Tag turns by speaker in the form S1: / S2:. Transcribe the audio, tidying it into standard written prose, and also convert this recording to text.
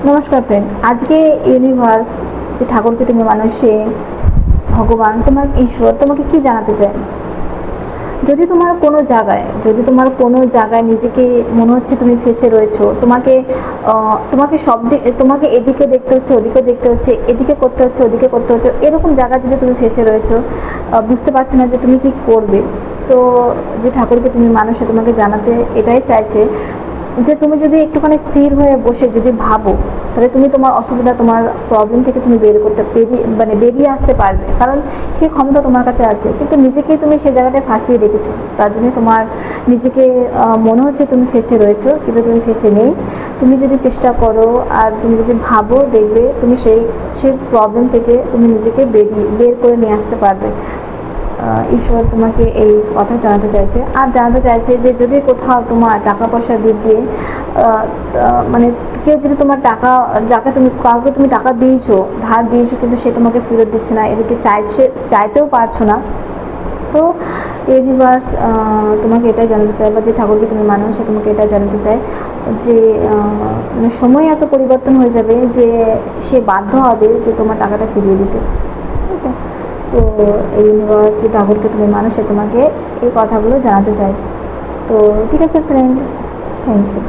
S1: নমস্কার ফ্রেন্ড, আজকে ইউনিভার্স যে ঠাকুরকে তুমি মানো, সে ভগবান, তোমার ঈশ্বর তোমাকে কি জানাতে চায়? যদি তোমার কোনো জায়গায় নিজেকে মনে হচ্ছে তুমি ফেসে রয়েছো, তোমাকে সব দিক, তোমাকে এদিকে দেখতে হচ্ছে, ওদিকে দেখতে হচ্ছে, এদিকে করতে হচ্ছে, ওদিকে করতে হচ্ছে, এরকম জায়গায় যদি তুমি ফেসে রয়েছো, বুঝতে পারছো না যে তুমি কি করবে, তো যে ঠাকুরকে তুমি মানো সে তোমাকে জানাতে এটাই চাইছে যে তুমি যদি একটুখানি স্থির হয়ে বসে যদি ভাবো, তাহলে তুমি তোমার অসুবিধা, তোমার প্রবলেম থেকে তুমি বেরিয়ে আসতে পারবে। কারণ সেই ক্ষমতা তোমার কাছে আছে, কিন্তু নিজেকেই তুমি সেই জায়গাটায় ফাঁসিয়ে রেখেছো। তার জন্য তোমার নিজেকে মনে হচ্ছে তুমি ফেসে রয়েছো, কিন্তু তুমি ফেসে নেই। তুমি যদি চেষ্টা করো আর তুমি যদি ভাবো, দেখবে তুমি সেই প্রবলেম থেকে তুমি নিজেকে বের করে নিয়ে আসতে পারবে। ঈশ্বর তোমাকে এই কথা জানাতে চাইছে, আর জানাতে চাইছে যে যদি কোথাও তোমার টাকা পয়সার দিক দিয়ে মানে কেউ যদি তোমার টাকা, কাউকে তুমি টাকা দিয়েছো, ধার দিয়েছো, কিন্তু সে তোমাকে ফেরত দিচ্ছে না, এদিকে চাইতেও পারছো না, তো ইউনিভার্স তোমাকে এটাই জানাতে চায়, বা যে ঠাকুরকে তুমি মানো সে তোমাকে এটা জানাতে চায় যে মানে সময় এত পরিবর্তন হয়ে যাবে যে সে বাধ্য হবে যে তোমার টাকাটা ফিরিয়ে দিতে। ঠিক আছে? তো এই ইউনিভার্স যে ঠাকুরকে তুমি মানো সে তোমাকে এই কথাগুলো জানাতে চায়। তো ঠিক আছে ফ্রেন্ড, থ্যাংক ইউ।